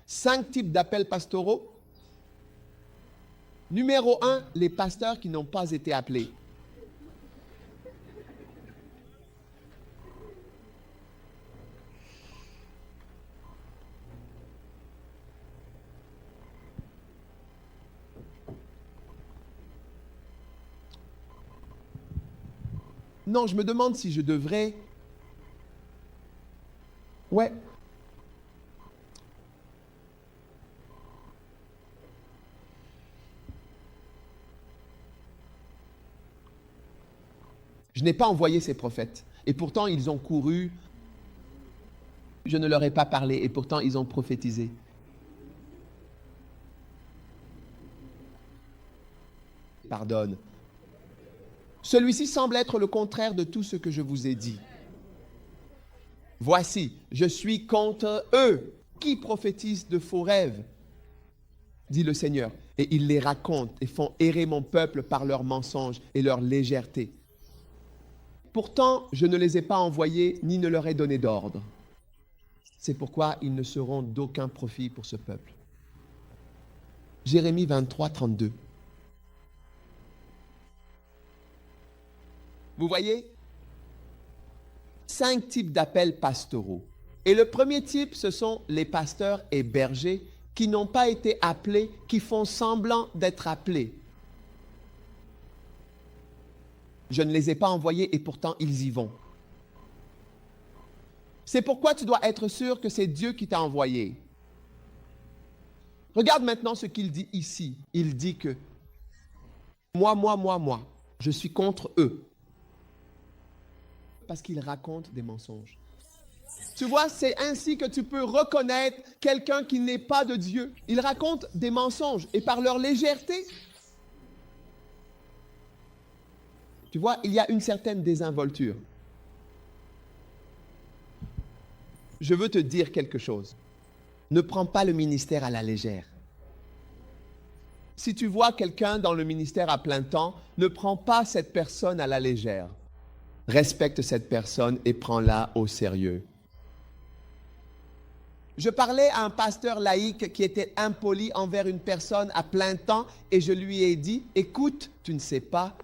5 types d'appels pastoraux. Numéro 1, les pasteurs qui n'ont pas été appelés. Non, je me demande si je devrais... Ouais. Je n'ai pas envoyé ces prophètes. Et pourtant, ils ont couru. Je ne leur ai pas parlé. Et pourtant, ils ont prophétisé. Pardonne. Celui-ci semble être le contraire de tout ce que je vous ai dit. Voici, je suis contre eux qui prophétisent de faux rêves, dit le Seigneur. Et ils les racontent et font errer mon peuple par leurs mensonges et leur légèreté. Pourtant, je ne les ai pas envoyés ni ne leur ai donné d'ordre. C'est pourquoi ils ne seront d'aucun profit pour ce peuple. Jérémie 23, 32. Vous voyez, 5 types d'appels pastoraux. Et le premier type, ce sont les pasteurs et bergers qui n'ont pas été appelés, qui font semblant d'être appelés. Je ne les ai pas envoyés et pourtant ils y vont. C'est pourquoi tu dois être sûr que c'est Dieu qui t'a envoyé. Regarde maintenant ce qu'il dit ici. Il dit que moi, je suis contre eux. Parce qu'ils racontent des mensonges. Tu vois, c'est ainsi que tu peux reconnaître quelqu'un qui n'est pas de Dieu. Ils racontent des mensonges et par leur légèreté, tu vois, il y a une certaine désinvolture. Je veux te dire quelque chose. Ne prends pas le ministère à la légère. Si tu vois quelqu'un dans le ministère à plein temps, ne prends pas cette personne à la légère. Respecte cette personne et prends-la au sérieux. Je parlais à un pasteur laïque qui était impoli envers une personne à plein temps et je lui ai dit, écoute, tu ne sais pas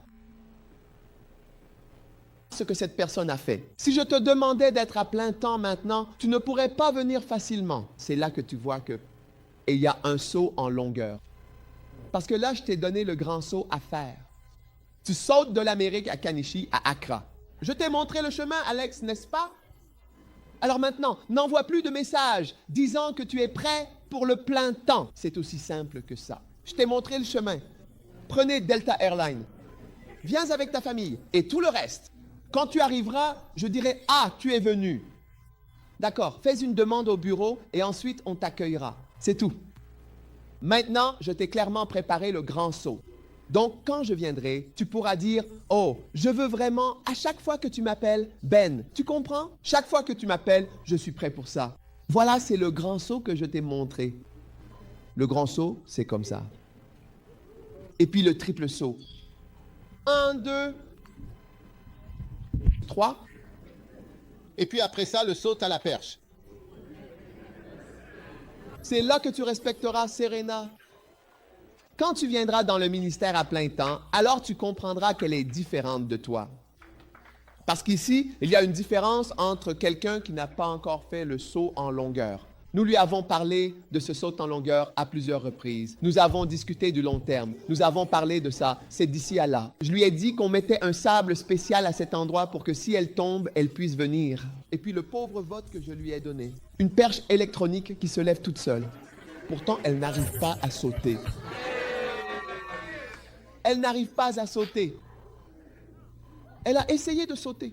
ce que cette personne a fait. Si je te demandais d'être à plein temps maintenant, tu ne pourrais pas venir facilement. C'est là que tu vois que il y a un saut en longueur. Parce que là, je t'ai donné le grand saut à faire. Tu sautes de l'Amérique à Kanichi, à Accra. Je t'ai montré le chemin, Alex, n'est-ce pas? Alors maintenant, n'envoie plus de messages disant que tu es prêt pour le plein temps. C'est aussi simple que ça. Je t'ai montré le chemin. Prenez Delta Airlines. Viens avec ta famille et tout le reste. Quand tu arriveras, je dirai « Ah, tu es venu ». D'accord, fais une demande au bureau et ensuite on t'accueillera. C'est tout. Maintenant, je t'ai clairement préparé le grand saut. Donc, quand je viendrai, tu pourras dire « Oh, je veux vraiment, à chaque fois que tu m'appelles, Ben. » Tu comprends? Chaque fois que tu m'appelles, je suis prêt pour ça. Voilà, c'est le grand saut que je t'ai montré. Le grand saut, c'est comme ça. Et puis le triple saut. 1, 2, 3. Et puis après ça, le saut à la perche. C'est là que tu respecteras Serena. Quand tu viendras dans le ministère à plein temps, alors tu comprendras qu'elle est différente de toi. Parce qu'ici, il y a une différence entre quelqu'un qui n'a pas encore fait le saut en longueur. Nous lui avons parlé de ce saut en longueur à plusieurs reprises. Nous avons discuté du long terme. Nous avons parlé de ça. C'est d'ici à là. Je lui ai dit qu'on mettait un sable spécial à cet endroit pour que si elle tombe, elle puisse venir. Et puis le pauvre vote que je lui ai donné. Une perche électronique qui se lève toute seule. Pourtant, elle n'arrive pas à sauter. Elle n'arrive pas à sauter. Elle a essayé de sauter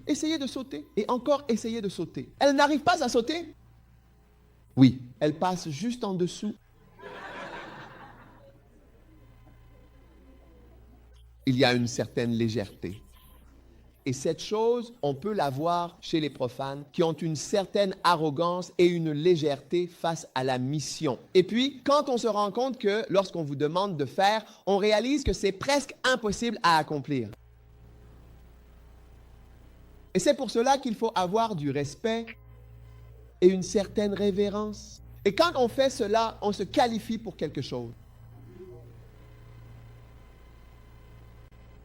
et encore essayé de sauter. Elle n'arrive pas à sauter. Oui, elle passe juste en dessous. Il y a une certaine légèreté. Et cette chose, on peut la voir chez les profanes qui ont une certaine arrogance et une légèreté face à la mission. Et puis, quand on se rend compte que lorsqu'on vous demande de faire, on réalise que c'est presque impossible à accomplir. Et c'est pour cela qu'il faut avoir du respect et une certaine révérence. Et quand on fait cela, on se qualifie pour quelque chose.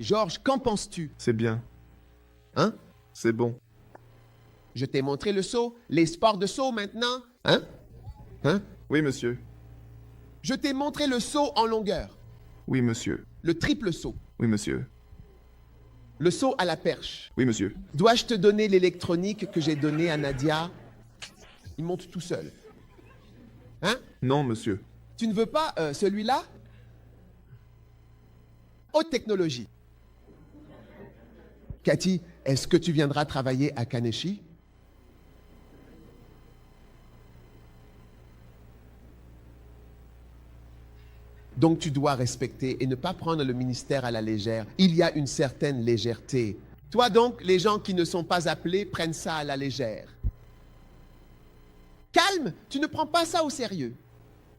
Georges, qu'en penses-tu? C'est bien. Hein? C'est bon. Je t'ai montré le saut, les sports de saut maintenant. Hein? Hein? Oui, monsieur. Je t'ai montré le saut en longueur, Oui, monsieur. le triple saut, Oui, monsieur. le saut à la perche. Oui, monsieur. Dois-je te donner l'électronique que j'ai donnée à Nadia? Il monte tout seul. Hein? Non, monsieur. Tu ne veux pas celui-là? Haute technologie. Cathy, est-ce que tu viendras travailler à Kaneshie? Donc tu dois respecter et ne pas prendre le ministère à la légère. Il y a une certaine légèreté. Toi donc, les gens qui ne sont pas appelés prennent ça à la légère. Calme, tu ne prends pas ça au sérieux.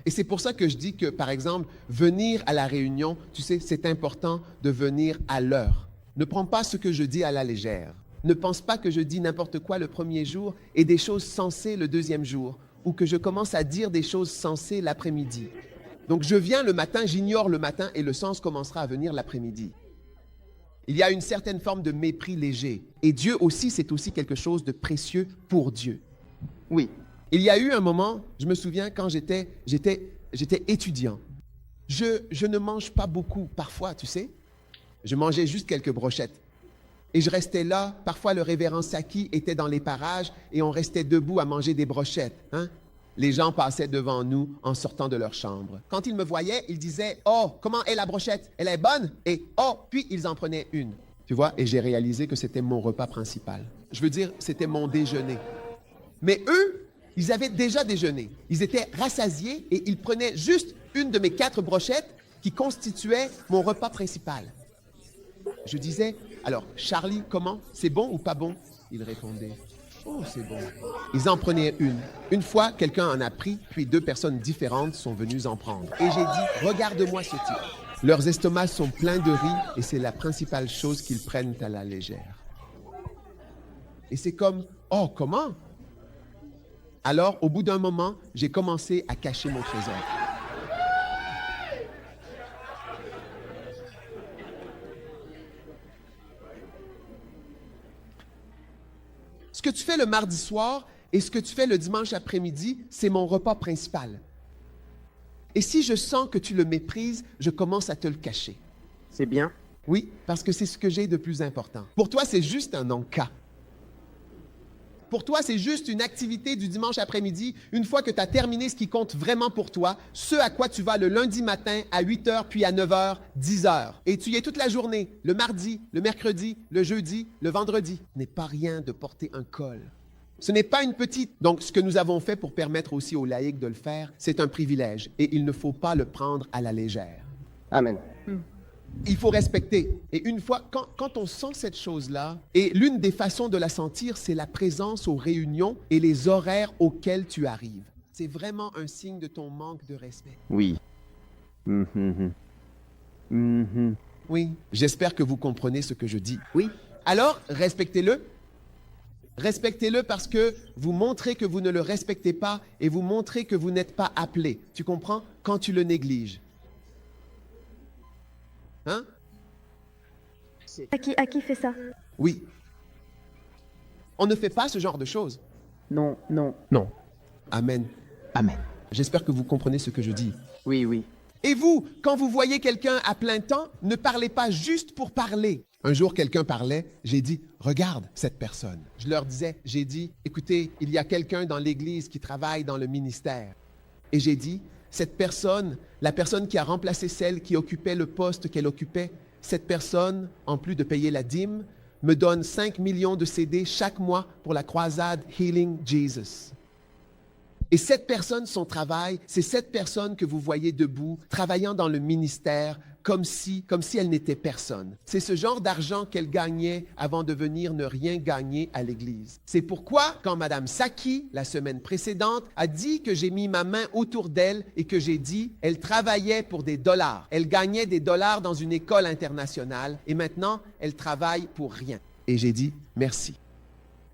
Et c'est pour ça que je dis que, par exemple, venir à la réunion, tu sais, c'est important de venir à l'heure. Ne prends pas ce que je dis à la légère. Ne pense pas que je dis n'importe quoi le premier jour et des choses sensées le deuxième jour, ou que je commence à dire des choses sensées l'après-midi. Donc je viens le matin, j'ignore le matin et le sens commencera à venir l'après-midi. Il y a une certaine forme de mépris léger. Et Dieu aussi, c'est aussi quelque chose de précieux pour Dieu. Oui. Il y a eu un moment, je me souviens, quand j'étais étudiant. Je ne mange pas beaucoup parfois, tu sais. Je mangeais juste quelques brochettes. Et je restais là. Parfois, le révérend Saki était dans les parages et on restait debout à manger des brochettes. Hein? Les gens passaient devant nous en sortant de leur chambre. Quand ils me voyaient, ils disaient « Oh, comment est la brochette? Elle est bonne? » Et « Oh !» Puis ils en prenaient une. Tu vois? Et j'ai réalisé que c'était mon repas principal. Je veux dire, c'était mon déjeuner. Mais eux, ils avaient déjà déjeuné. Ils étaient rassasiés et ils prenaient juste une de mes 4 brochettes qui constituait mon repas principal. Je disais « Alors, Charlie, comment? C'est bon ou pas bon? » Il répondait « Oh, c'est bon. » Ils en prenaient une. Une fois, quelqu'un en a pris, puis 2 personnes différentes sont venues en prendre. Et j'ai dit « Regarde-moi ce type. » Leurs estomacs sont pleins de riz et c'est la principale chose qu'ils prennent à la légère. Et c'est comme « Oh, comment? » Alors, au bout d'un moment, j'ai commencé à cacher mon trésor. Ce que tu fais le mardi soir et ce que tu fais le dimanche après-midi, c'est mon repas principal. Et si je sens que tu le méprises, je commence à te le cacher. C'est bien. Oui, parce que c'est ce que j'ai de plus important. Pour toi, c'est juste un en-cas. Pour toi, c'est juste une activité du dimanche après-midi, une fois que tu as terminé ce qui compte vraiment pour toi, ce à quoi tu vas le lundi matin à 8 h, puis à 9 h, 10 h. Et tu y es toute la journée, le mardi, le mercredi, le jeudi, le vendredi. Ce n'est pas rien de porter un col. Ce n'est pas une petite. Donc, ce que nous avons fait pour permettre aussi aux laïcs de le faire, c'est un privilège et il ne faut pas le prendre à la légère. Amen. Il faut respecter. Et une fois, quand on sent cette chose-là, et l'une des façons de la sentir, c'est la présence aux réunions et les horaires auxquels tu arrives. C'est vraiment un signe de ton manque de respect. Oui. Oui. J'espère que vous comprenez ce que je dis. Oui. Alors, respectez-le. Respectez-le parce que vous montrez que vous ne le respectez pas et vous montrez que vous n'êtes pas appelé. Tu comprends? Quand tu le négliges. Hein? À qui fait ça? Oui. On ne fait pas ce genre de choses. Non, non. Non. Amen. Amen. J'espère que vous comprenez ce que je dis. Oui, oui. Et vous, quand vous voyez quelqu'un à plein temps, ne parlez pas juste pour parler. Un jour, quelqu'un parlait, j'ai dit, regarde cette personne. Je leur disais, j'ai dit, écoutez, il y a quelqu'un dans l'Église qui travaille dans le ministère. Et j'ai dit, cette personne, la personne qui a remplacé celle qui occupait le poste qu'elle occupait, cette personne, en plus de payer la dîme, me donne 5 millions de CD chaque mois pour la croisade Healing Jesus. Et cette personne, son travail, c'est cette personne que vous voyez debout, travaillant dans le ministère, comme si elle n'était personne. C'est ce genre d'argent qu'elle gagnait avant de venir ne rien gagner à l'Église. C'est pourquoi, quand Mme Saki, la semaine précédente, a dit que j'ai mis ma main autour d'elle et que j'ai dit, elle travaillait pour des dollars. Elle gagnait des dollars dans une école internationale et maintenant, elle travaille pour rien. Et j'ai dit, merci.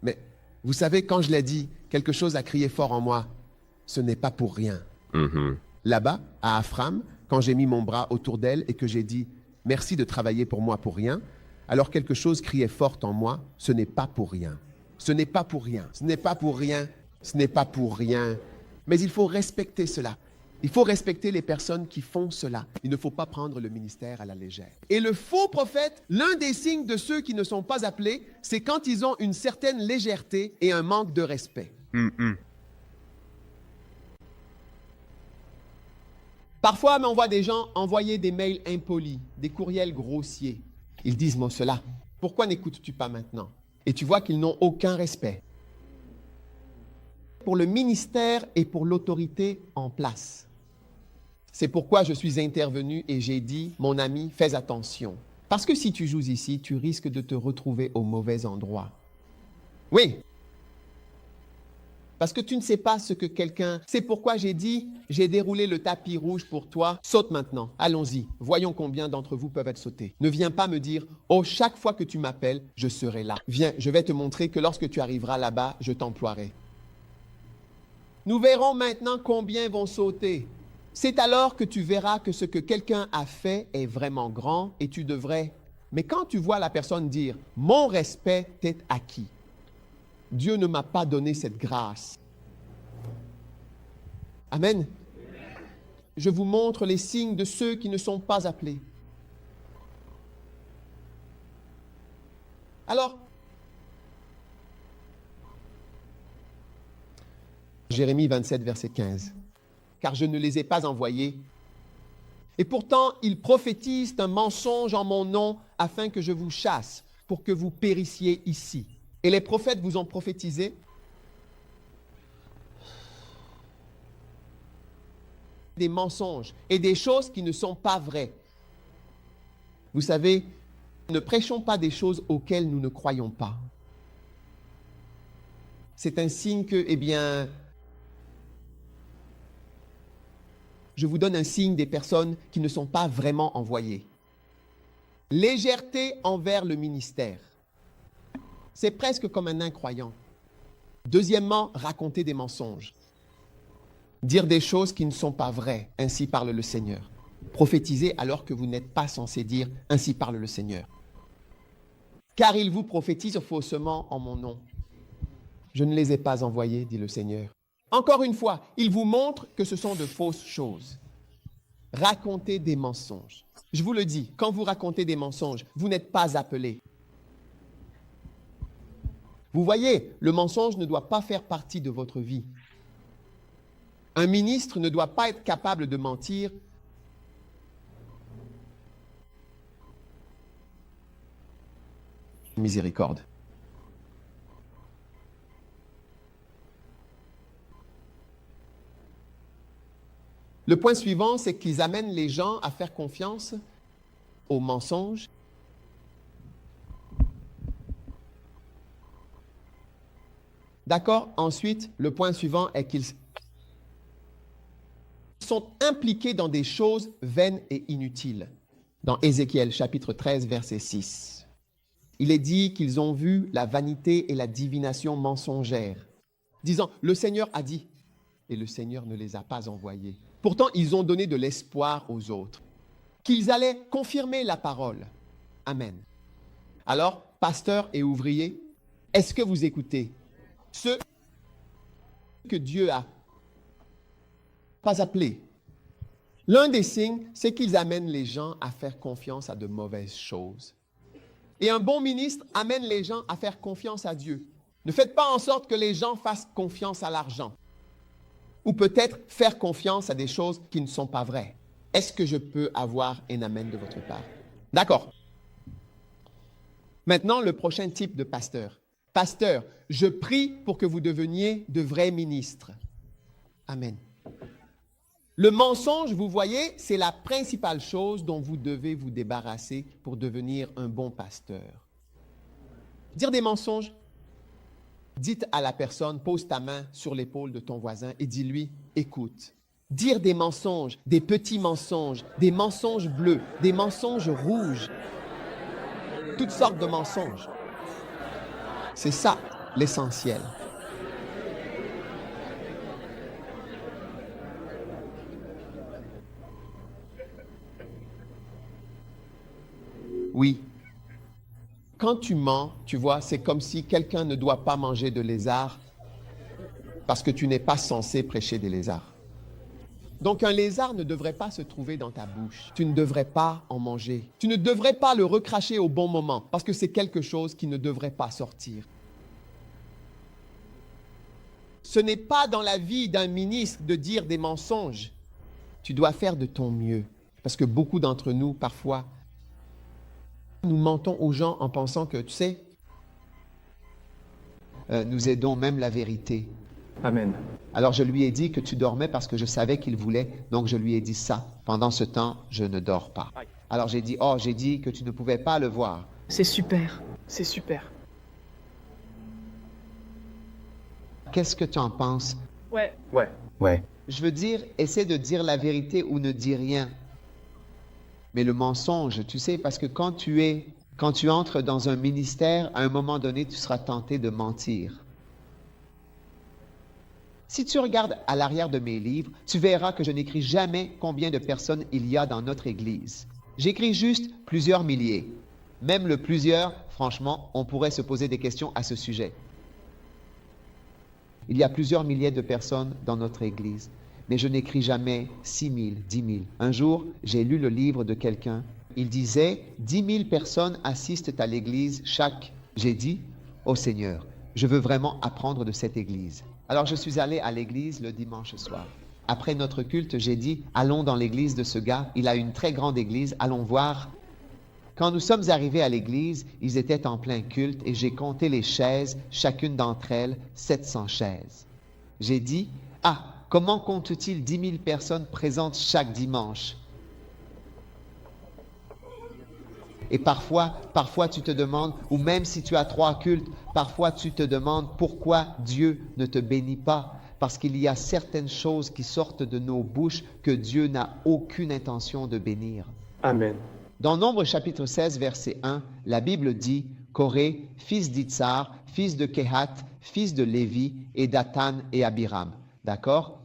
Mais vous savez, quand je l'ai dit, quelque chose a crié fort en moi. ce n'est pas pour rien. Mhm. Là-bas, à Afram, quand j'ai mis mon bras autour d'elle et que j'ai dit « Merci de travailler pour moi pour rien », alors quelque chose criait fort en moi « Ce n'est pas pour rien. Ce n'est pas pour rien. Ce n'est pas pour rien. Ce n'est pas pour rien. » Mais il faut respecter cela. Il faut respecter les personnes qui font cela. Il ne faut pas prendre le ministère à la légère. Et le faux prophète, l'un des signes de ceux qui ne sont pas appelés, c'est quand ils ont une certaine légèreté et un manque de respect. Mhm. Parfois, on voit des gens envoyer des mails impolis, des courriels grossiers. Ils disent, moi, cela, pourquoi n'écoutes-tu pas maintenant? Et tu vois qu'ils n'ont aucun respect pour le ministère et pour l'autorité en place. C'est pourquoi je suis intervenu et j'ai dit, mon ami, fais attention. Parce que si tu joues ici, tu risques de te retrouver au mauvais endroit. Oui. Parce que tu ne sais pas ce que quelqu'un... C'est pourquoi j'ai dit, j'ai déroulé le tapis rouge pour toi. Saute maintenant. Allons-y. Voyons combien d'entre vous peuvent être sautés. Ne viens pas me dire, oh, chaque fois que tu m'appelles, je serai là. Viens, je vais te montrer que lorsque tu arriveras là-bas, je t'emploierai. Nous verrons maintenant combien vont sauter. C'est alors que tu verras que ce que quelqu'un a fait est vraiment grand et tu devrais... Mais quand tu vois la personne dire, mon respect t'est acquis, Dieu ne m'a pas donné cette grâce. Amen. Je vous montre les signes de ceux qui ne sont pas appelés. Alors, Jérémie 27, verset 15. Car je ne les ai pas envoyés. Et pourtant, ils prophétisent un mensonge en mon nom afin que je vous chasse, pour que vous périssiez ici. Et les prophètes vous ont prophétisé des mensonges et des choses qui ne sont pas vraies. Vous savez, ne prêchons pas des choses auxquelles nous ne croyons pas. C'est un signe que, eh bien, je vous donne un signe des personnes qui ne sont pas vraiment envoyées. Légèreté envers le ministère. C'est presque comme un incroyant. Deuxièmement, raconter des mensonges. Dire des choses qui ne sont pas vraies. Ainsi parle le Seigneur. Prophétiser alors que vous n'êtes pas censé dire « Ainsi parle le Seigneur ». Car ils vous prophétisent faussement en mon nom. Je ne les ai pas envoyés, dit le Seigneur. Encore une fois, ils vous montrent que ce sont de fausses choses. Racontez des mensonges. Je vous le dis, quand vous racontez des mensonges, vous n'êtes pas appelés. Vous voyez, le mensonge ne doit pas faire partie de votre vie. Un ministre ne doit pas être capable de mentir. Miséricorde. Le point suivant, c'est qu'ils amènent les gens à faire confiance aux mensonges. D'accord? Ensuite, le point suivant est qu'ils sont impliqués dans des choses vaines et inutiles. Dans Ézéchiel chapitre 13, verset 6. Il est dit qu'ils ont vu la vanité et la divination mensongère, disant, le Seigneur a dit, et le Seigneur ne les a pas envoyés. Pourtant, ils ont donné de l'espoir aux autres, qu'ils allaient confirmer la parole. Amen. Alors, pasteurs et ouvriers, est-ce que vous écoutez ceux que Dieu a pas appelés? L'un des signes, c'est qu'ils amènent les gens à faire confiance à de mauvaises choses. Et un bon ministre amène les gens à faire confiance à Dieu. Ne faites pas en sorte que les gens fassent confiance à l'argent. Ou peut-être faire confiance à des choses qui ne sont pas vraies. Est-ce que je peux avoir un amen de votre part? D'accord. Maintenant, le prochain type de pasteur. Pasteur, je prie pour que vous deveniez de vrais ministres. Amen. Le mensonge, vous voyez, c'est la principale chose dont vous devez vous débarrasser pour devenir un bon pasteur. Dire des mensonges. Dites à la personne, pose ta main sur l'épaule de ton voisin et dis-lui, écoute. Dire des mensonges, des petits mensonges, des mensonges bleus, des mensonges rouges, toutes sortes de mensonges. C'est ça l'essentiel. Oui. Quand tu mens, tu vois, c'est comme si quelqu'un ne doit pas manger de lézard parce que tu n'es pas censé prêcher des lézards. Donc un lézard ne devrait pas se trouver dans ta bouche. Tu ne devrais pas en manger. Tu ne devrais pas le recracher au bon moment parce que c'est quelque chose qui ne devrait pas sortir. Ce n'est pas dans la vie d'un ministre de dire des mensonges. Tu dois faire de ton mieux. Parce que beaucoup d'entre nous, parfois, nous mentons aux gens en pensant que, tu sais, nous aidons même la vérité. Amen. Alors je lui ai dit que tu dormais parce que je savais qu'il voulait, donc je lui ai dit ça. Pendant ce temps, je ne dors pas. Alors j'ai dit que tu ne pouvais pas le voir. C'est super, c'est super. Qu'est-ce que tu en penses? Ouais. Ouais. Je veux dire, essaie de dire la vérité ou ne dis rien. Mais le mensonge, tu sais, parce que quand tu entres dans un ministère, à un moment donné, tu seras tenté de mentir. Si tu regardes à l'arrière de mes livres, tu verras que je n'écris jamais combien de personnes il y a dans notre Église. J'écris juste plusieurs milliers. Même le plusieurs, franchement, on pourrait se poser des questions à ce sujet. Il y a plusieurs milliers de personnes dans notre Église, mais je n'écris jamais 6 000, 10 000. Un jour, j'ai lu le livre de quelqu'un. Il disait 10 000 personnes assistent à l'Église chaque. J'ai dit, ô Seigneur, je veux vraiment apprendre de cette Église. Alors je suis allé à l'église le dimanche soir. Après notre culte, j'ai dit, allons dans l'église de ce gars. Il a une très grande église, allons voir. Quand nous sommes arrivés à l'église, ils étaient en plein culte et j'ai compté les chaises, chacune d'entre elles, 700 chaises. J'ai dit, comment compte-t-il 10 000 personnes présentes chaque dimanche? Et parfois tu te demandes, ou même si tu as 3 cultes, parfois tu te demandes pourquoi Dieu ne te bénit pas. Parce qu'il y a certaines choses qui sortent de nos bouches que Dieu n'a aucune intention de bénir. Amen. Dans Nombre chapitre 16, verset 1, la Bible dit, Coré, fils d'Itsar, fils de Kehat, fils de Lévi, et Dathan et Abiram. D'accord?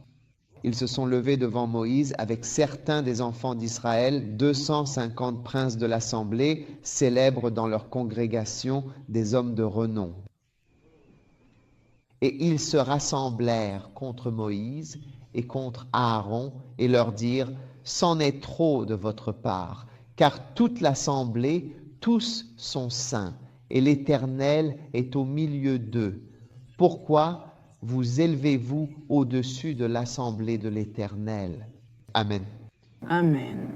Ils se sont levés devant Moïse avec certains des enfants d'Israël, 250 princes de l'assemblée, célèbres dans leur congrégation, des hommes de renom. Et ils se rassemblèrent contre Moïse et contre Aaron et leur dirent, « C'en est trop de votre part, car toute l'assemblée, tous sont saints, et l'Éternel est au milieu d'eux. Pourquoi vous élevez-vous au-dessus de l'assemblée de l'Éternel? » Amen. Amen. «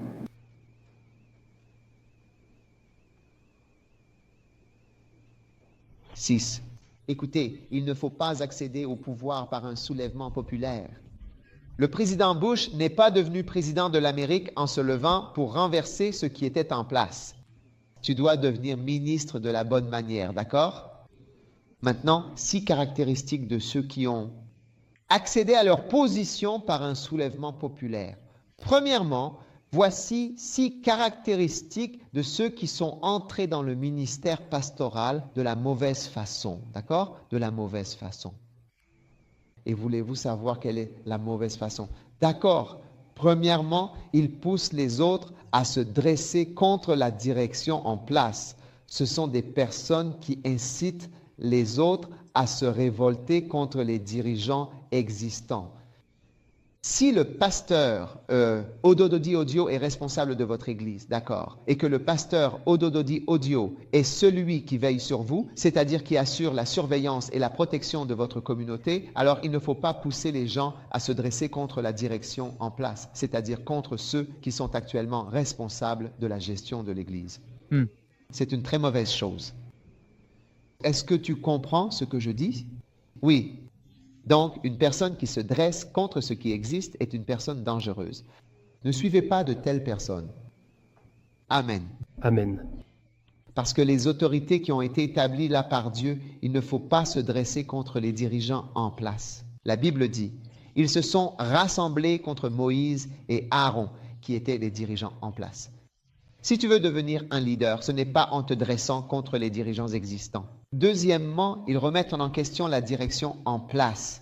6. Écoutez, il ne faut pas accéder au pouvoir par un soulèvement populaire. Le président Bush n'est pas devenu président de l'Amérique en se levant pour renverser ce qui était en place. Tu dois devenir ministre de la bonne manière, d'accord? Maintenant, 6 caractéristiques de ceux qui ont accédé à leur position par un soulèvement populaire. Premièrement, voici 6 caractéristiques de ceux qui sont entrés dans le ministère pastoral de la mauvaise façon, d'accord? De la mauvaise façon. Et voulez-vous savoir quelle est la mauvaise façon? D'accord. Premièrement, ils poussent les autres à se dresser contre la direction en place. Ce sont des personnes qui incitent les autres à se révolter contre les dirigeants existants. Si le pasteur Odododi Odio est responsable de votre église, d'accord, et que le pasteur Odododi Odio est celui qui veille sur vous, c'est-à-dire qui assure la surveillance et la protection de votre communauté, alors il ne faut pas pousser les gens à se dresser contre la direction en place, c'est-à-dire contre ceux qui sont actuellement responsables de la gestion de l'église. C'est une très mauvaise chose. Est-ce que tu comprends ce que je dis? Oui. Donc, une personne qui se dresse contre ce qui existe est une personne dangereuse. Ne suivez pas de telles personnes. Amen. Amen. Parce que les autorités qui ont été établies là par Dieu, il ne faut pas se dresser contre les dirigeants en place. La Bible dit, ils se sont rassemblés contre Moïse et Aaron, qui étaient les dirigeants en place. Si tu veux devenir un leader, ce n'est pas en te dressant contre les dirigeants existants. Deuxièmement, ils remettent en question la direction en place.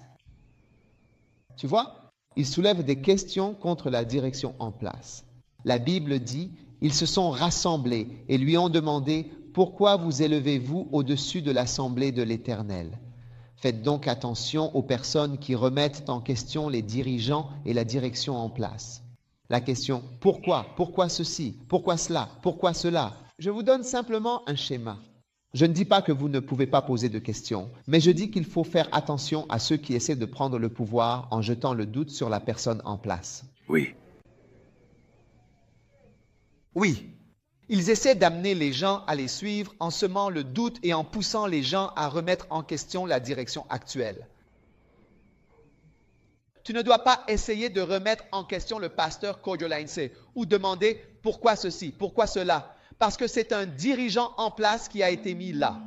Tu vois, ils soulèvent des questions contre la direction en place. La Bible dit, Ils se sont rassemblés et lui ont demandé « Pourquoi vous élevez-vous au-dessus de l'assemblée de l'Éternel ?» Faites donc attention aux personnes qui remettent en question les dirigeants et la direction en place. La question « Pourquoi ? Pourquoi ceci ? Pourquoi cela ? Pourquoi cela ?» Je vous donne simplement un schéma. Je ne dis pas que vous ne pouvez pas poser de questions, mais je dis qu'il faut faire attention à ceux qui essaient de prendre le pouvoir en jetant le doute sur la personne en place. Oui. Oui, ils essaient d'amener les gens à les suivre en semant le doute et en poussant les gens à remettre en question la direction actuelle. Tu ne dois pas essayer de remettre en question le pasteur Cordialince ou demander pourquoi ceci, pourquoi cela, parce que c'est un dirigeant en place qui a été mis là.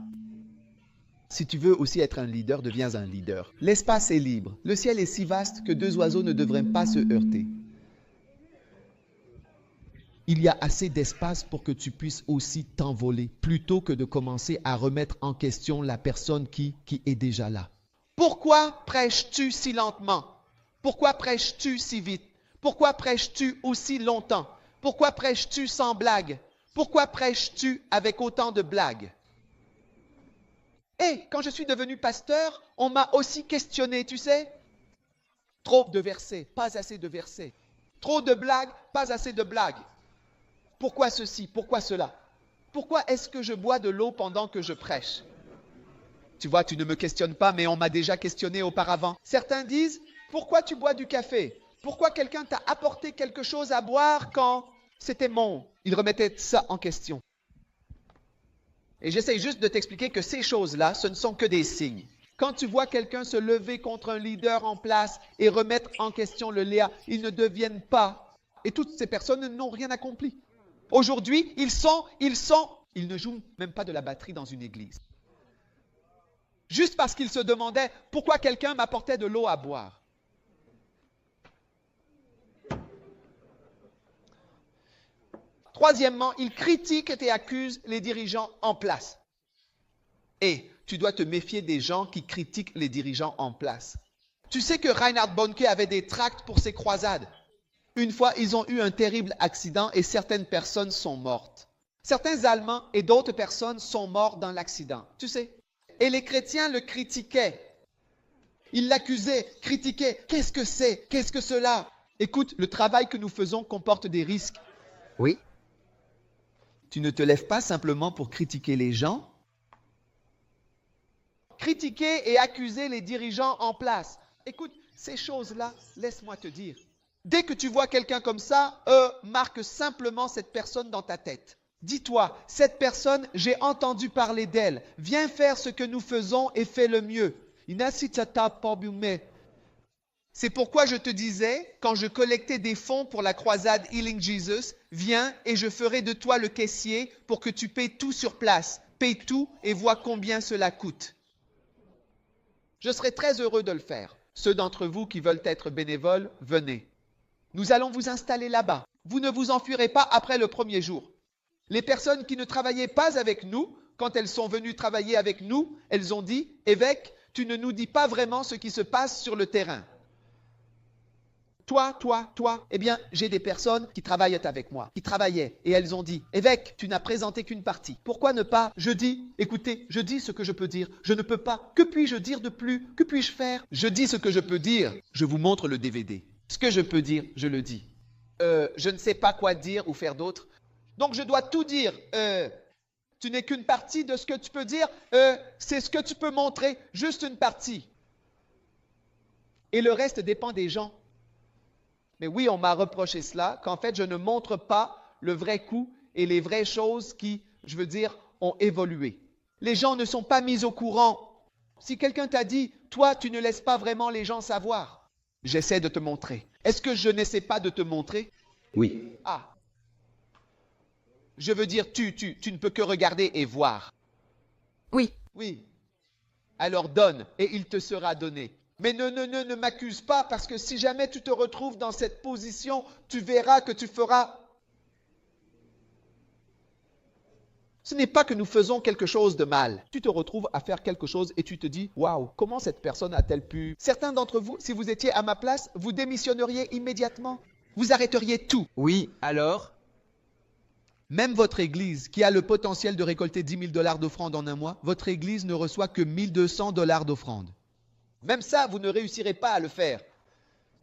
Si tu veux aussi être un leader, deviens un leader. L'espace est libre. Le ciel est si vaste que deux oiseaux ne devraient pas se heurter. Il y a assez d'espace pour que tu puisses aussi t'envoler, plutôt que de commencer à remettre en question la personne qui est déjà là. Pourquoi prêches-tu si lentement? Pourquoi prêches-tu si vite? Pourquoi prêches-tu aussi longtemps? Pourquoi prêches-tu sans blague? Pourquoi prêches-tu avec autant de blagues? Et quand je suis devenu pasteur, on m'a aussi questionné, tu sais. Trop de versets, pas assez de versets. Trop de blagues, pas assez de blagues. Pourquoi ceci? Pourquoi cela? Pourquoi est-ce que je bois de l'eau pendant que je prêche? Tu vois, tu ne me questionnes pas, mais on m'a déjà questionné auparavant. Certains disent, pourquoi tu bois du café? Pourquoi quelqu'un t'a apporté quelque chose à boire quand c'était mon? Ils remettaient ça en question. Et j'essaie juste de t'expliquer que ces choses-là, ce ne sont que des signes. Quand tu vois quelqu'un se lever contre un leader en place et remettre en question le Léa, ils ne deviennent pas. Et toutes ces personnes n'ont rien accompli. Aujourd'hui, ils ne jouent même pas de la batterie dans une église. Juste parce qu'ils se demandaient pourquoi quelqu'un m'apportait de l'eau à boire. Troisièmement, ils critiquent et accusent les dirigeants en place. Et tu dois te méfier des gens qui critiquent les dirigeants en place. Tu sais que Reinhard Bonnke avait des tracts pour ses croisades. Une fois, ils ont eu un terrible accident et certaines personnes sont mortes. Certains Allemands et d'autres personnes sont morts dans l'accident, tu sais. Et les chrétiens le critiquaient. Ils l'accusaient, critiquaient. Qu'est-ce que c'est? Qu'est-ce que cela? Écoute, le travail que nous faisons comporte des risques. Oui. Tu ne te lèves pas simplement pour critiquer les gens. Critiquer et accuser les dirigeants en place. Écoute, ces choses-là, laisse-moi te dire. Dès que tu vois quelqu'un comme ça, marque simplement cette personne dans ta tête. Dis-toi, cette personne, j'ai entendu parler d'elle. Viens faire ce que nous faisons et fais le mieux. C'est pourquoi je te disais, quand je collectais des fonds pour la croisade Healing Jesus, viens et je ferai de toi le caissier pour que tu payes tout sur place. Paye tout et vois combien cela coûte. Je serai très heureux de le faire. Ceux d'entre vous qui veulent être bénévoles, venez. Nous allons vous installer là-bas. Vous ne vous enfuirez pas après le premier jour. Les personnes qui ne travaillaient pas avec nous, quand elles sont venues travailler avec nous, elles ont dit, « Évêque, tu ne nous dis pas vraiment ce qui se passe sur le terrain. » Toi, eh bien, j'ai des personnes qui travaillent avec moi, qui travaillaient, et elles ont dit, « Évêque, tu n'as présenté qu'une partie. Pourquoi ne pas? Je dis, écoutez, je dis ce que je peux dire. Je ne peux pas. Que puis-je dire de plus? Que puis-je faire? Je dis ce que je peux dire. Je vous montre le DVD. Ce que je peux dire, je le dis. Je ne sais pas quoi dire ou faire d'autre. Donc, je dois tout dire. Tu n'es qu'une partie de ce que tu peux dire. C'est ce que tu peux montrer. Juste une partie. Et le reste dépend des gens. Mais oui, on m'a reproché cela, qu'en fait, je ne montre pas le vrai coup et les vraies choses qui, je veux dire, ont évolué. Les gens ne sont pas mis au courant. Si quelqu'un t'a dit, toi, tu ne laisses pas vraiment les gens savoir, j'essaie de te montrer. Est-ce que je n'essaie pas de te montrer? Oui. Ah. Je veux dire, tu ne peux que regarder et voir. Oui. Oui. Alors donne et il te sera donné. Mais ne m'accuse pas parce que si jamais tu te retrouves dans cette position, tu verras que tu feras. Ce n'est pas que nous faisons quelque chose de mal. Tu te retrouves à faire quelque chose et tu te dis, waouh, comment cette personne a-t-elle pu? Certains d'entre vous, si vous étiez à ma place, vous démissionneriez immédiatement. Vous arrêteriez tout. Oui, alors? Même votre église, qui a le potentiel de récolter 10 000 dollars d'offrande en un mois, votre église ne reçoit que 1 200 dollars d'offrande. Même ça, vous ne réussirez pas à le faire.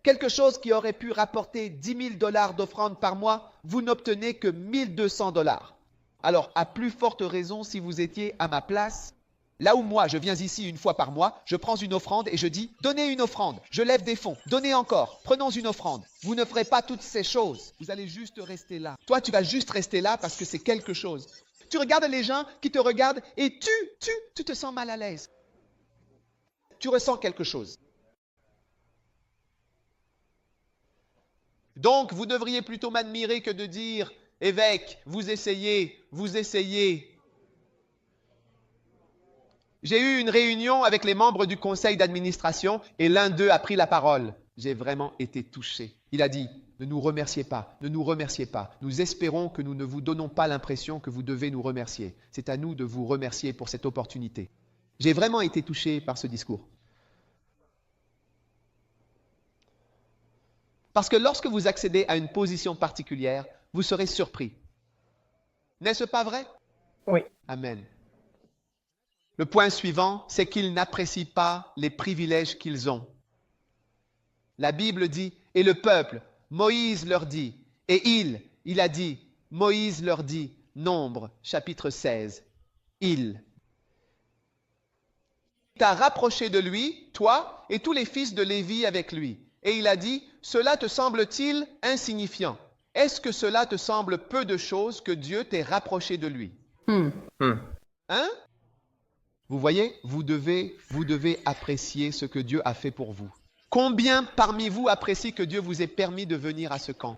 Quelque chose qui aurait pu rapporter 10 000 dollars d'offrande par mois, vous n'obtenez que 1 200 dollars. Alors, à plus forte raison, si vous étiez à ma place, là où moi, je viens ici une fois par mois, je prends une offrande et je dis, donnez une offrande, je lève des fonds, donnez encore, prenons une offrande. Vous ne ferez pas toutes ces choses, vous allez juste rester là. Toi, tu vas juste rester là parce que c'est quelque chose. Tu regardes les gens qui te regardent et tu te sens mal à l'aise. Tu ressens quelque chose. Donc, vous devriez plutôt m'admirer que de dire, évêque, vous essayez, vous essayez. J'ai eu une réunion avec les membres du conseil d'administration et l'un d'eux a pris la parole. J'ai vraiment été touché. Il a dit, ne nous remerciez pas, ne nous remerciez pas. Nous espérons que nous ne vous donnons pas l'impression que vous devez nous remercier. C'est à nous de vous remercier pour cette opportunité. J'ai vraiment été touché par ce discours. Parce que lorsque vous accédez à une position particulière, vous serez surpris. N'est-ce pas vrai? Oui. Amen. Le point suivant, c'est qu'ils n'apprécient pas les privilèges qu'ils ont. La Bible dit, et le peuple, Moïse leur dit, et il a dit, Moïse leur dit, Nombre, chapitre 16, il t'a rapproché de lui, toi et tous les fils de Lévi avec lui. Et il a dit, cela te semble-t-il insignifiant? Est-ce que cela te semble peu de choses que Dieu t'ait rapproché de lui? Hein? Vous voyez, vous devez apprécier ce que Dieu a fait pour vous. Combien parmi vous apprécient que Dieu vous ait permis de venir à ce camp?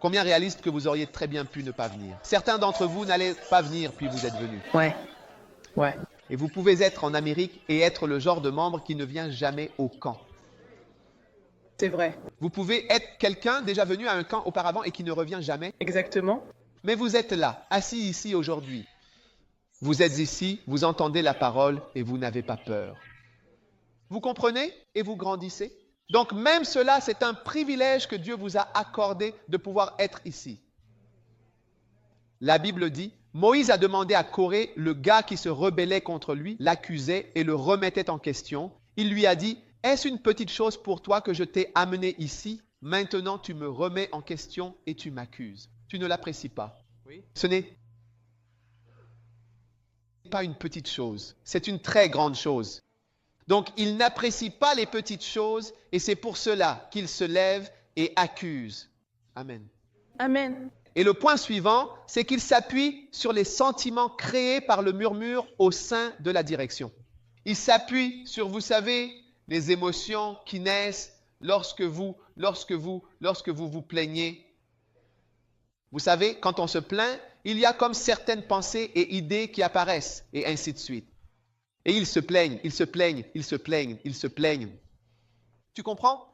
Combien réalisent que vous auriez très bien pu ne pas venir? Certains d'entre vous n'allaient pas venir puis vous êtes venus. Ouais. Et vous pouvez être en Amérique et être le genre de membre qui ne vient jamais au camp. C'est vrai. Vous pouvez être quelqu'un déjà venu à un camp auparavant et qui ne revient jamais. Exactement. Mais vous êtes là, assis ici aujourd'hui. Vous êtes ici, vous entendez la parole et vous n'avez pas peur. Vous comprenez et vous grandissez. Donc même cela, c'est un privilège que Dieu vous a accordé de pouvoir être ici. La Bible dit, Moïse a demandé à Corée, le gars qui se rebellait contre lui, l'accusait et le remettait en question. Il lui a dit, est-ce une petite chose pour toi que je t'ai amené ici? Maintenant, tu me remets en question et tu m'accuses. Tu ne l'apprécies pas. Oui. Ce n'est pas une petite chose, c'est une très grande chose. Donc, il n'apprécie pas les petites choses et c'est pour cela qu'il se lève et accuse. Amen. Amen. Et le point suivant, c'est qu'il s'appuie sur les sentiments créés par le murmure au sein de la direction. Il s'appuie sur, vous savez, les émotions qui naissent lorsque vous vous plaignez. Vous savez, quand on se plaint, il y a comme certaines pensées et idées qui apparaissent, et ainsi de suite. Et ils se plaignent, ils se plaignent, ils se plaignent, ils se plaignent. Tu comprends?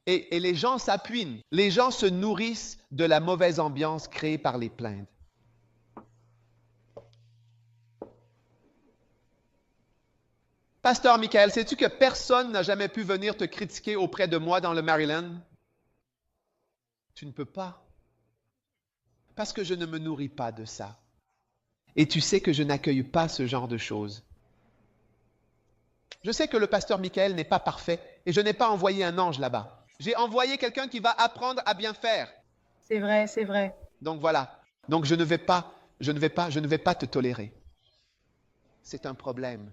Et les gens s'appuient. Les gens se nourrissent de la mauvaise ambiance créée par les plaintes. Pasteur Michael, sais-tu que personne n'a jamais pu venir te critiquer auprès de moi dans le Maryland? Tu ne peux pas. Parce que je ne me nourris pas de ça. Et tu sais que je n'accueille pas ce genre de choses. Je sais que le pasteur Michael n'est pas parfait et je n'ai pas envoyé un ange là-bas. J'ai envoyé quelqu'un qui va apprendre à bien faire. C'est vrai, c'est vrai. Donc voilà. Donc je ne vais pas te tolérer. C'est un problème.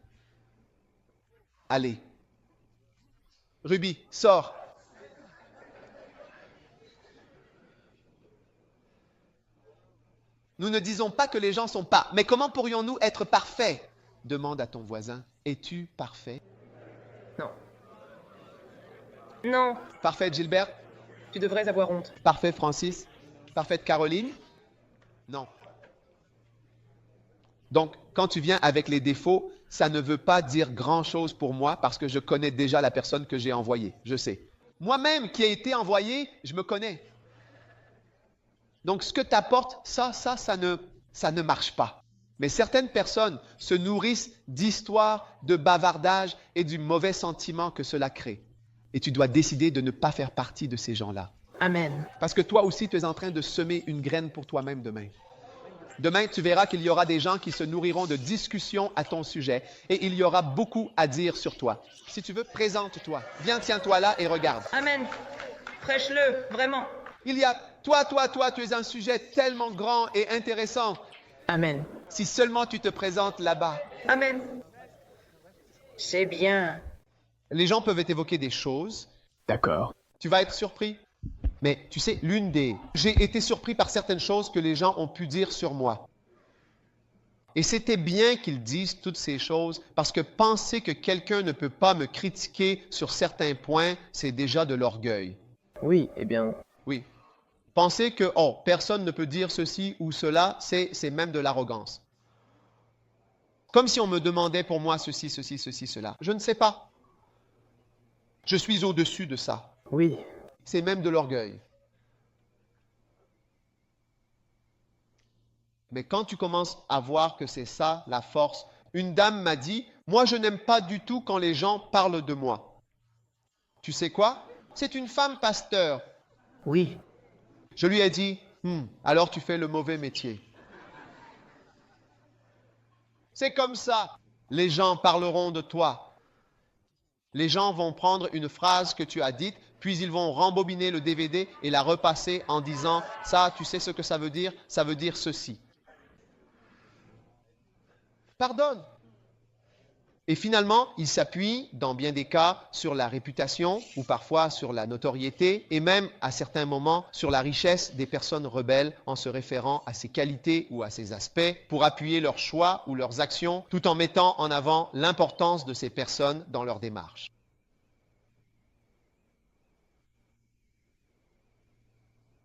Allez. Ruby, sors. Nous ne disons pas que les gens sont pas. Mais comment pourrions-nous être parfaits? Demande à ton voisin. Es-tu parfait? Non. Non. Parfait, Gilbert? Tu devrais avoir honte. Parfait, Francis? Parfaite, Caroline? Non. Donc, quand tu viens avec les défauts, ça ne veut pas dire grand-chose pour moi parce que je connais déjà la personne que j'ai envoyée. Je sais. Moi-même qui ai été envoyé, je me connais. Donc, ce que tu apportes, ça ne marche pas. Mais certaines personnes se nourrissent d'histoires, de bavardages et du mauvais sentiment que cela crée. Et tu dois décider de ne pas faire partie de ces gens-là. Amen. Parce que toi aussi, tu es en train de semer une graine pour toi-même demain. Demain, tu verras qu'il y aura des gens qui se nourriront de discussions à ton sujet et il y aura beaucoup à dire sur toi. Si tu veux, présente-toi. Viens, tiens-toi là et regarde. Amen. Prêche-le, vraiment. Il y a toi, tu es un sujet tellement grand et intéressant. Amen. Si seulement tu te présentes là-bas. Amen. C'est bien. Les gens peuvent évoquer des choses. D'accord. Tu vas être surpris. Mais tu sais, j'ai été surpris par certaines choses que les gens ont pu dire sur moi. Et c'était bien qu'ils disent toutes ces choses parce que penser que quelqu'un ne peut pas me critiquer sur certains points, c'est déjà de l'orgueil. Oui, eh bien, Oui. Penser que, oh, personne ne peut dire ceci ou cela, c'est même de l'arrogance. Comme si on me demandait pour moi ceci, cela. Je ne sais pas. Je suis au-dessus de ça. oui, C'est même de l'orgueil. Mais quand tu commences à voir que c'est ça, la force, une dame m'a dit, moi je n'aime pas du tout quand les gens parlent de moi. Tu sais quoi? C'est une femme pasteur. oui, Je lui ai dit, alors tu fais le mauvais métier. C'est comme ça. Les gens parleront de toi. Les gens vont prendre une phrase que tu as dite, puis ils vont rembobiner le DVD et la repasser en disant, ça, tu sais ce que ça veut dire? Ça veut dire ceci. Pardonne. Et finalement, il s'appuie, dans bien des cas, sur la réputation ou parfois sur la notoriété et même, à certains moments, sur la richesse des personnes rebelles en se référant à ses qualités ou à ses aspects pour appuyer leurs choix ou leurs actions tout en mettant en avant l'importance de ces personnes dans leur démarche.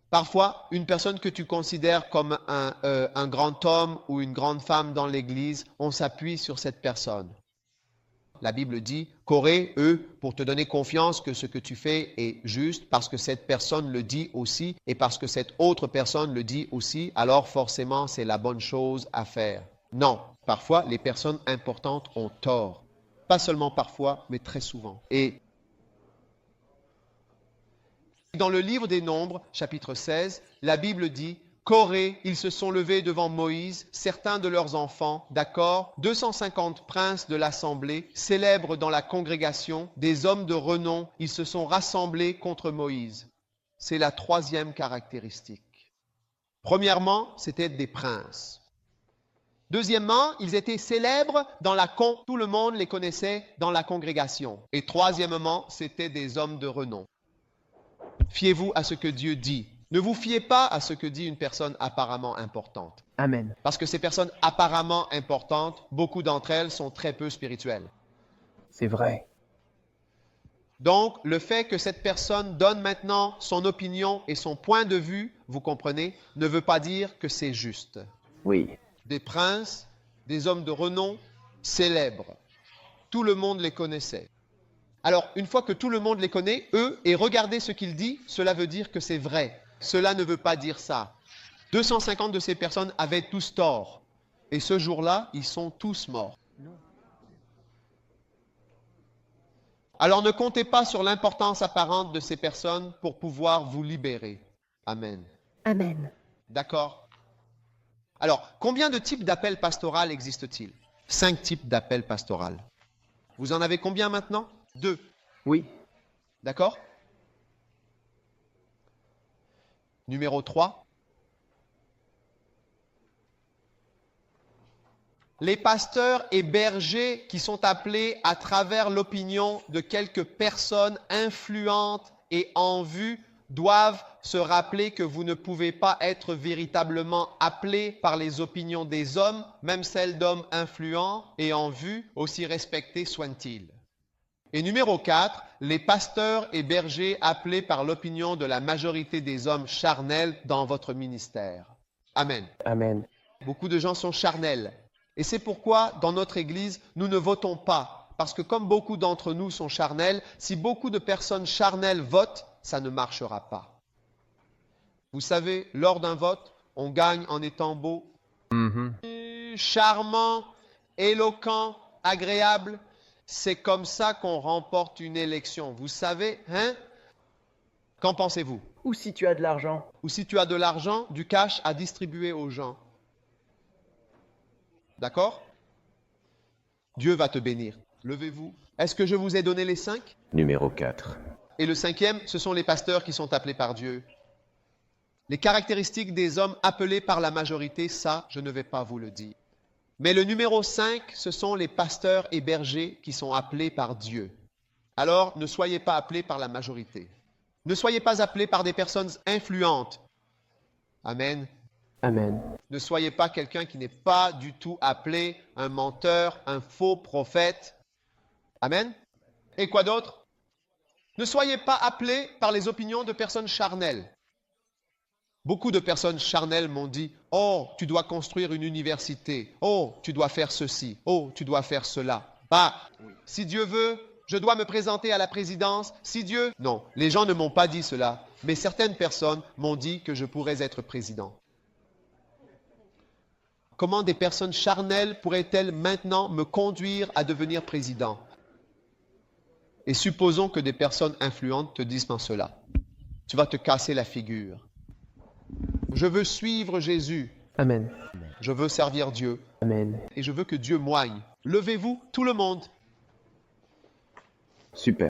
Parfois, une personne que tu considères comme un grand homme ou une grande femme dans l'Église, on s'appuie sur cette personne. La Bible dit, Corée, eux, pour te donner confiance que ce que tu fais est juste, parce que cette personne le dit aussi, et parce que cette autre personne le dit aussi, alors forcément c'est la bonne chose à faire. Non, parfois les personnes importantes ont tort. Pas seulement parfois, mais très souvent. Et dans le livre des Nombres, chapitre 16, la Bible dit, Corée, ils se sont levés devant Moïse, certains de leurs enfants, d'accord, 250 princes de l'assemblée, célèbres dans la congrégation, des hommes de renom, ils se sont rassemblés contre Moïse. C'est la troisième caractéristique. Premièrement, c'était des princes. Deuxièmement, ils étaient célèbres dans tout le monde les connaissait dans la congrégation. Et troisièmement, c'était des hommes de renom. Fiez-vous à ce que Dieu dit. Ne vous fiez pas à ce que dit une personne apparemment importante. amen, Parce que ces personnes apparemment importantes, beaucoup d'entre elles sont très peu spirituelles. c'est vrai, Donc, le fait que cette personne donne maintenant son opinion et son point de vue, vous comprenez, ne veut pas dire que c'est juste. oui, Des princes, des hommes de renom célèbres. Tout le monde les connaissait. Alors, une fois que tout le monde les connaît, eux, et regardez ce qu'ils disent, cela veut dire que c'est vrai. Cela ne veut pas dire ça. 250 de ces personnes avaient tous tort. Et ce jour-là, ils sont tous morts. Alors ne comptez pas sur l'importance apparente de ces personnes pour pouvoir vous libérer. Amen. Amen. D'accord? Alors, combien de types d'appels pastoraux existe-t-il? 5 types d'appels pastoraux. Vous en avez combien maintenant? 2. oui, D'accord? Numéro 3. Les pasteurs et bergers qui sont appelés à travers l'opinion de quelques personnes influentes et en vue doivent se rappeler que vous ne pouvez pas être véritablement appelés par les opinions des hommes, même celles d'hommes influents et en vue, aussi respectés soient-ils. Et numéro 4, les pasteurs et bergers appelés par l'opinion de la majorité des hommes charnels dans votre ministère. Amen. amen, Beaucoup de gens sont charnels. Et c'est pourquoi, dans notre Église, nous ne votons pas. Parce que comme beaucoup d'entre nous sont charnels, si beaucoup de personnes charnelles votent, ça ne marchera pas. Vous savez, lors d'un vote, on gagne en étant beau, charmant, éloquent, agréable. C'est comme ça qu'on remporte une élection. Vous savez, hein? Qu'en pensez-vous? Ou si tu as de l'argent. Ou si tu as de l'argent, du cash à distribuer aux gens. D'accord? Dieu va te bénir. Levez-vous. Est-ce que je vous ai donné les 5? Numéro 4. Et le 5e, ce sont les pasteurs qui sont appelés par Dieu. Les caractéristiques des hommes appelés par la majorité, ça, je ne vais pas vous le dire. Mais le numéro 5, ce sont les pasteurs et bergers qui sont appelés par Dieu. Alors, ne soyez pas appelés par la majorité. Ne soyez pas appelés par des personnes influentes. Amen. Amen. Ne soyez pas quelqu'un qui n'est pas du tout appelé, un menteur, un faux prophète. Amen. Et quoi d'autre? Ne soyez pas appelés par les opinions de personnes charnelles. Beaucoup de personnes charnelles m'ont dit « Oh, tu dois construire une université. Oh, tu dois faire ceci. Oh, tu dois faire cela. » Bah, si Dieu veut, je dois me présenter à la présidence. Si Dieu... Non, les gens ne m'ont pas dit cela, mais certaines personnes m'ont dit que je pourrais être président. Comment des personnes charnelles pourraient-elles maintenant me conduire à devenir président? Et supposons que des personnes influentes te disent cela. Tu vas te casser la figure. Je veux suivre Jésus. Amen. Je veux servir Dieu. Amen. Et je veux que Dieu m'oigne. Levez-vous, tout le monde. Super.